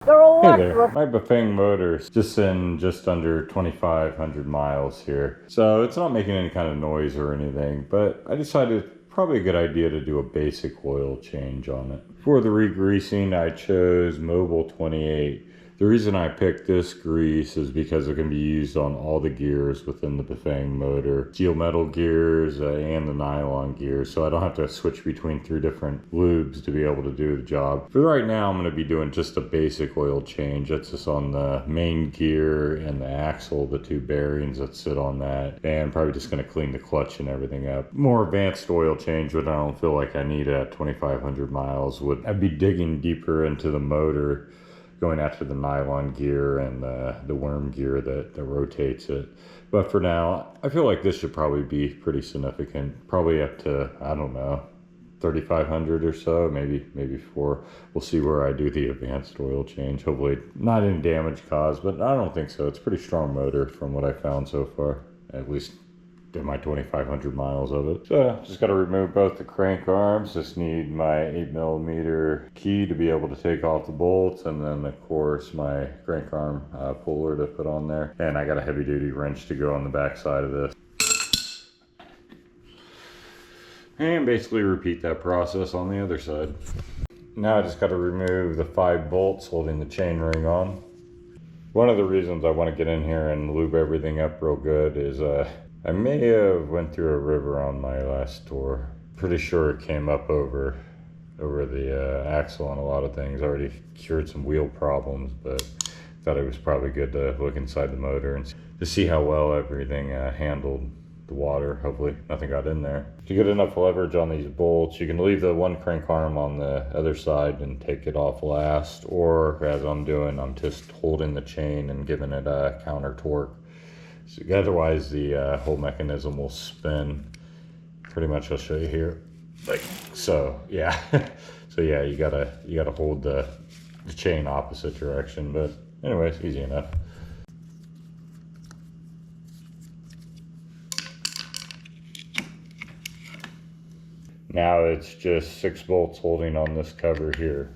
Hey there, my Bafang motor's just in just under 2,500 miles here. So it's not making any kind of noise or anything, but I decided probably a good idea to do a basic oil change on it. For the re-greasing, I chose Mobile 28. The reason I picked this grease is because it can be used on all the gears within the Bafang motor. Steel metal gears and the nylon gears, so I don't have to switch between 3 different lubes to be able to do the job. For right now, I'm going to be doing just a basic oil change. That's just on the main gear and the axle, the 2 bearings that sit on that, and probably just going to clean the clutch and everything up. More advanced oil change, but I don't feel like I need at 2,500 miles. I'd be digging deeper into the motor, going after the nylon gear and the worm gear that rotates it. But for now, I feel like this should probably be pretty significant. Probably up to, I don't know, 3,500 or so, maybe 4. We'll see where I do the advanced oil change. Hopefully not any damage caused, but I don't think so. It's a pretty strong motor from what I found so far, at least in my 2,500 miles of it. So just got to remove both the crank arms. Just need my 8mm key to be able to take off the bolts, and then of course my crank arm puller to put on there. And I got a heavy duty wrench to go on the back side of this. And basically repeat that process on the other side. Now I just got to remove the 5 bolts holding the chain ring on. One of the reasons I want to get in here and lube everything up real good is I may have went through a river on my last tour. Pretty sure it came up over the axle on a lot of things. Already cured some wheel problems, but thought it was probably good to look inside the motor and to see how well everything handled the water. Hopefully nothing got in there. To get enough leverage on these bolts, you can leave the one crank arm on the other side and take it off last, or as I'm doing, I'm just holding the chain and giving it a counter torque. So otherwise the whole mechanism will spin. Pretty much I'll show you here, like so. Yeah. So yeah, you gotta hold the chain opposite direction, but anyways, easy enough. Now it's just 6 bolts holding on this cover here.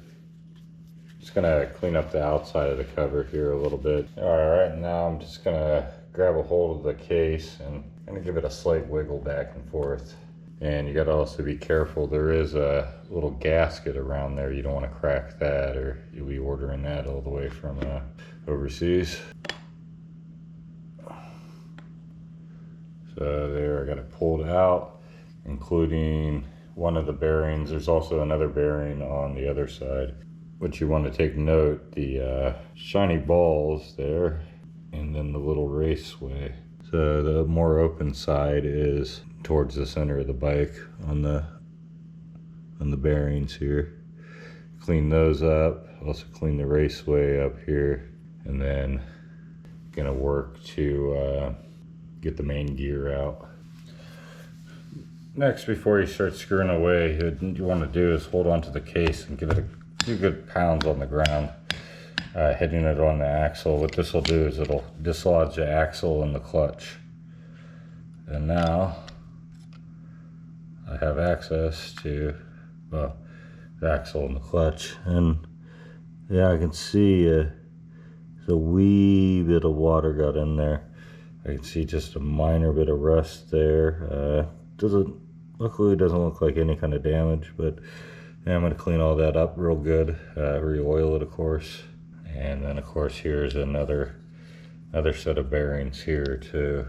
Just gonna clean up the outside of the cover here a little bit. All right, now I'm just gonna grab a hold of the case and kind of give it a slight wiggle back and forth. And you got to also be careful. There is a little gasket around there. You don't want to crack that, or you'll be ordering that all the way from overseas. So there, I got it pulled out, including one of the bearings. There's also another bearing on the other side. What you want to take note, the shiny balls there, and then the little raceway. So the more open side is towards the center of the bike on the bearings here. Clean those up. Also clean the raceway up here, and then gonna work to get the main gear out. Next, before you start screwing away, what you want to do is hold on to the case and give it a few good pounds on the ground. Hitting it on the axle. What this will do is it'll dislodge the axle and the clutch. And now I have access to, well, the axle and the clutch. And yeah, I can see there's a wee bit of water got in there. I can see just a minor bit of rust there. Luckily it doesn't look like any kind of damage, but yeah, I'm going to clean all that up real good, re-oil it of course. And then of course here's another set of bearings here too.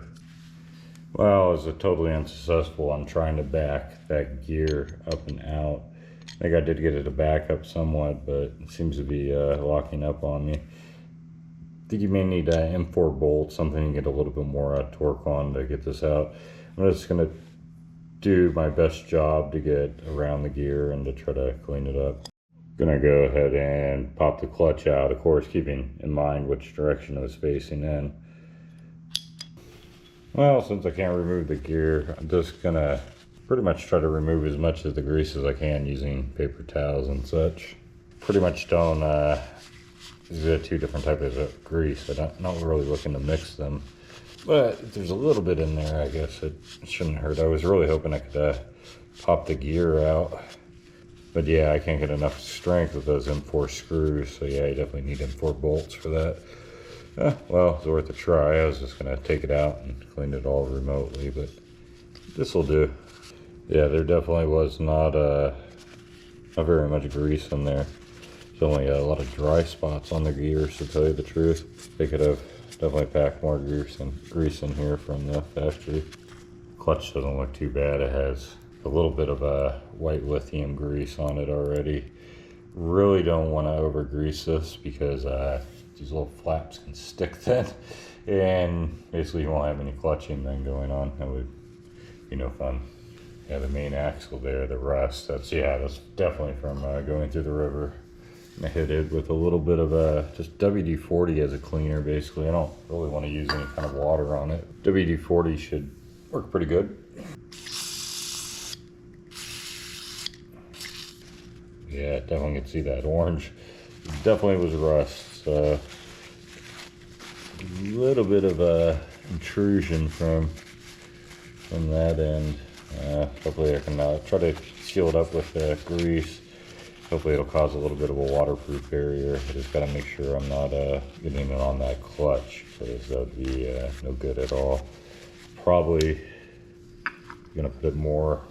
Well, I was totally unsuccessful on trying to back that gear up and out. I think I did get it to back up somewhat, but it seems to be locking up on me. I think you may need an M4 bolt, something to get a little bit more torque on to get this out. I'm just going to do my best job to get around the gear and to try to clean it up. Gonna go ahead and pop the clutch out, of course keeping in mind which direction it was facing in. Well, since I can't remove the gear, I'm just gonna pretty much try to remove as much of the grease as I can using paper towels and such. Pretty much don't, these are 2 different types of grease. I'm not really looking to mix them. But if there's a little bit in there, I guess it shouldn't hurt. I was really hoping I could pop the gear out. But yeah, I can't get enough strength with those M4 screws, so yeah, you definitely need M4 bolts for that. Well, it's worth a try. I was just gonna take it out and clean it all remotely, but this will do. Yeah, there definitely was not very much grease in there. There's only a lot of dry spots on the gears, to tell you the truth. They could have definitely packed more grease in here from the factory. Clutch doesn't look too bad. It has a little bit of a white lithium grease on it already. Really don't want to over grease this because these little flaps can stick then, and basically you won't have any clutching then going on. That would be no fun. Yeah, the main axle there, the rust, that's definitely from going through the river. I hit it with a little bit of just WD-40 as a cleaner, basically. I don't really want to use any kind of water on it. WD-40 should work pretty good. Yeah, definitely can see that orange. Definitely was rust. So a little bit of intrusion from that end. Hopefully I can try to seal it up with grease. Hopefully it'll cause a little bit of a waterproof barrier. I just gotta make sure I'm not getting it on that clutch, because that would be no good at all. Probably gonna put it more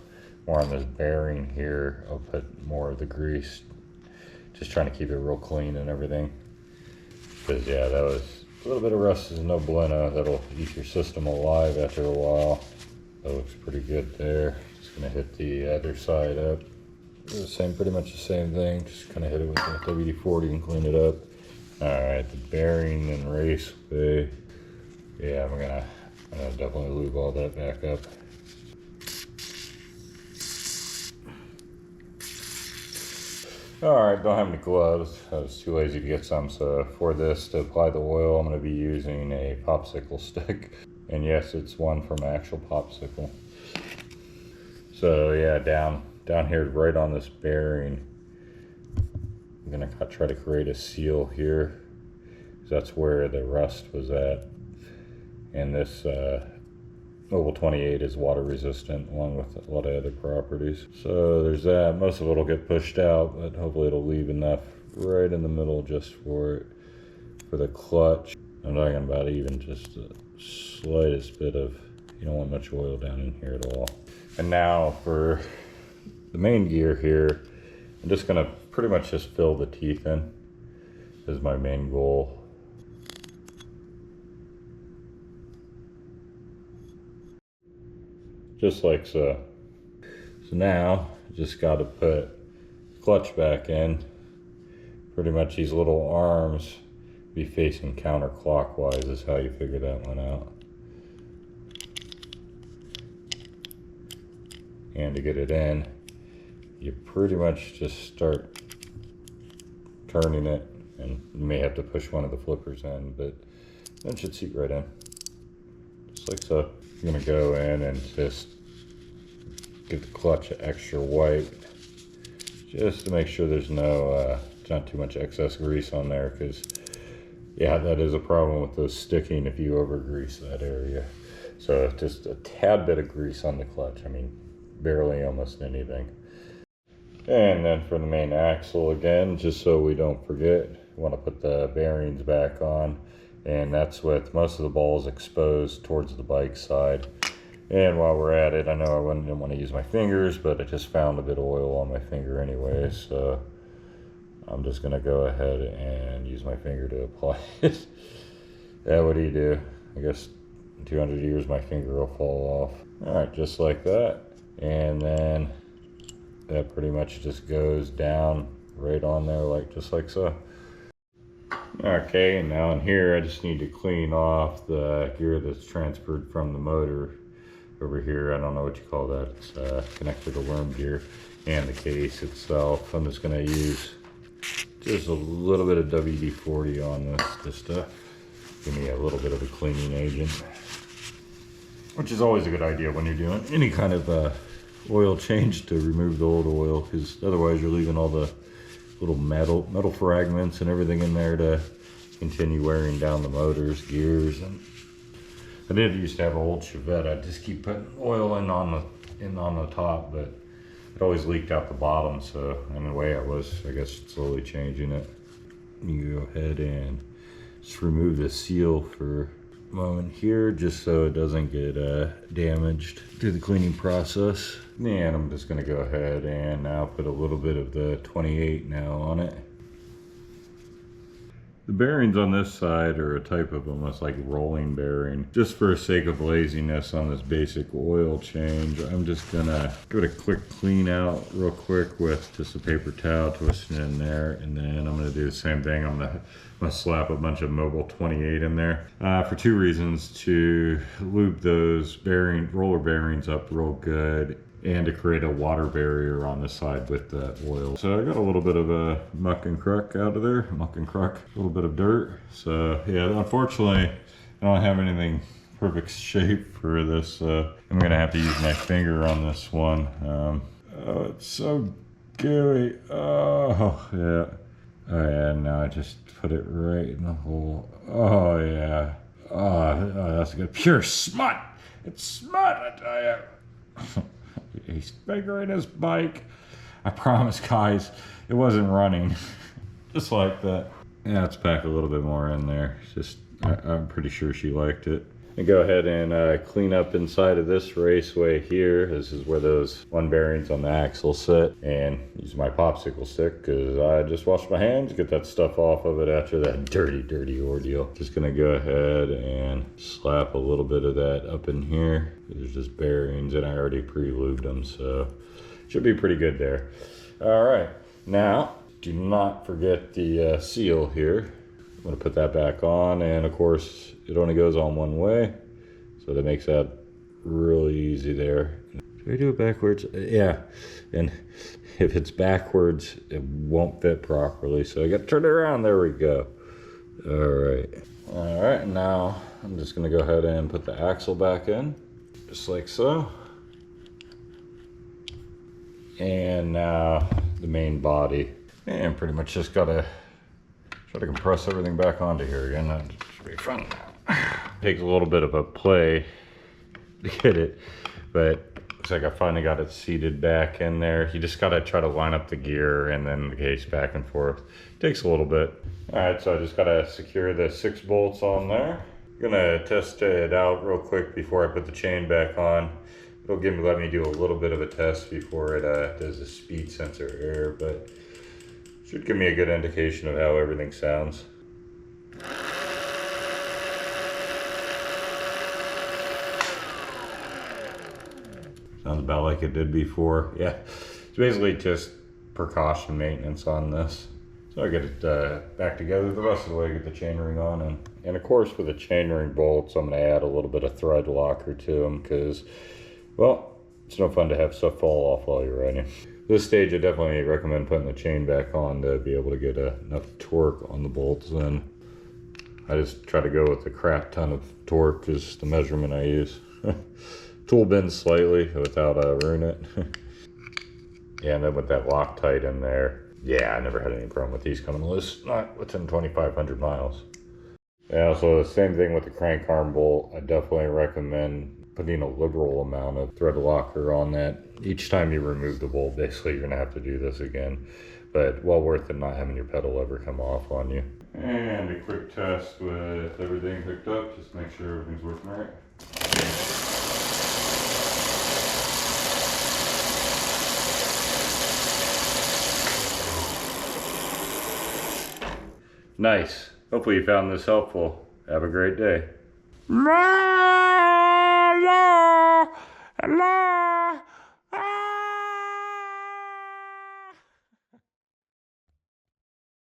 on this bearing here. I'll put more of the grease, just trying to keep it real clean and everything. Because yeah, that was a little bit of rust is no bueno. That'll eat your system alive after a while. That looks pretty good there. Just gonna hit the other side up. Pretty much the same thing. Just kind of hit it with the WD-40 and clean it up. All right, the bearing and raceway. Yeah, I'm gonna definitely lube all that back up. All right, don't have any gloves. I was too lazy to get some, so for this, to apply the oil, I'm gonna be using a popsicle stick. And yes, it's one from an actual popsicle. So yeah, down here right on this bearing, I'm gonna try to create a seal here. That's where the rust was at. And this Mobile 28 is water resistant, along with a lot of other properties. So there's that. Most of it will get pushed out, but hopefully it'll leave enough right in the middle just for it. For the clutch, I'm talking about even just the slightest bit of, you don't want much oil down in here at all. And now for the main gear here, I'm just gonna pretty much just fill the teeth in. This is my main goal. Just like so. So now, just gotta put the clutch back in. Pretty much these little arms be facing counterclockwise is how you figure that one out. And to get it in, you pretty much just start turning it, and you may have to push one of the flippers in, but that should seat right in. Just like so. I'm gonna go in and just get the clutch extra white, just to make sure there's not too much excess grease on there, because yeah, that is a problem with those sticking if you over grease that area. So just a tad bit of grease on the clutch. I mean, barely, almost anything. And then for the main axle again, just so we don't forget, we want to put the bearings back on, and that's with most of the balls exposed towards the bike side. And while we're at it, I know I didn't want to use my fingers, but I just found a bit of oil on my finger anyway, so I'm just gonna go ahead and use my finger to apply it. Yeah, what do? I guess in 200 years my finger will fall off. All right, just like that. And then that pretty much just goes down right on there, just like so. Okay, and now in here I just need to clean off the gear that's transferred from the motor over here. I don't know what you call that. It's connected to worm gear, and the case itself. I'm just going to use just a little bit of WD-40 on this just to give me a little bit of a cleaning agent, which is always a good idea when you're doing any kind of oil change, to remove the old oil, because otherwise you're leaving all the little metal fragments and everything in there to continue wearing down the motors, gears. And I used to have an old Chevette. I just keep putting oil in on the top, but it always leaked out the bottom, so in a way I was, I guess, slowly changing it. You go ahead and just remove the seal for a moment here, just so it doesn't get damaged through the cleaning process. And I'm just gonna go ahead and now put a little bit of the 28 now on it. The bearings on this side are a type of almost like rolling bearing. Just for the sake of laziness on this basic oil change, I'm just gonna give it a quick clean out real quick with just a paper towel, twist it in there, and then I'm gonna do the same thing. I'm gonna slap a bunch of Mobil 28 in there for two reasons: to lube those roller bearings up real good, and to create a water barrier on the side with the oil. So I got a little bit of a muck and cruck out of there, a little bit of dirt. So yeah, unfortunately, I don't have anything perfect shape for this. I'm gonna have to use my finger on this one. Oh, it's so gooey. Oh yeah. Oh yeah, now I just put it right in the hole. Oh yeah. Oh, that's good. Pure smut. It's smut, I tell you. He's figuring his bike. I promise, guys, it wasn't running. Just like that. Yeah, let's pack a little bit more in there. Just, I'm pretty sure she liked it. And go ahead and clean up inside of this raceway here. This is where those one bearings on the axle sit. And use my popsicle stick because I just washed my hands, get that stuff off of it after that dirty ordeal. Just gonna go ahead and slap a little bit of that up in here. There's just bearings and I already pre-lubed them, so should be pretty good there. All right, now do not forget the seal here. I'm gonna put that back on, and of course it only goes on one way, so that makes that really easy there. Should I do it backwards? Yeah, and if it's backwards it won't fit properly, so I gotta turn it around. There we go. All right, now I'm just gonna go ahead and put the axle back in, just like so. And now the main body, and pretty much just gotta try to compress everything back onto here again. That should be fun. Takes a little bit of a play to get it, but looks like I finally got it seated back in there. You just gotta try to line up the gear and then the case back and forth. Takes a little bit. All right, so I just gotta secure the 6 bolts on there. I'm gonna test it out real quick before I put the chain back on. It'll let me do a little bit of a test before it does the speed sensor error, but should give me a good indication of how everything sounds. Sounds about like it did before. Yeah, it's basically just precaution maintenance on this. So I get it back together the rest of the way, get the chainring on. And of course with the chainring bolts, I'm gonna add a little bit of thread locker to them because, well, it's no fun to have stuff fall off while you're riding. This stage, I definitely recommend putting the chain back on to be able to get enough torque on the bolts. And I just try to go with a crap ton of torque is the measurement I use. Tool bends slightly without ruining it. Yeah, and then with that Loctite in there, yeah, I never had any problem with these coming loose, not within 2,500 miles. Yeah, so the same thing with the crank arm bolt. I definitely recommend putting a liberal amount of thread locker on that. Each time you remove the bolt, basically you're gonna have to do this again, but well worth it not having your pedal ever come off on you. And a quick test with everything hooked up, just make sure everything's working right. Nice. Hopefully you found this helpful. Have a great day. La, la, la.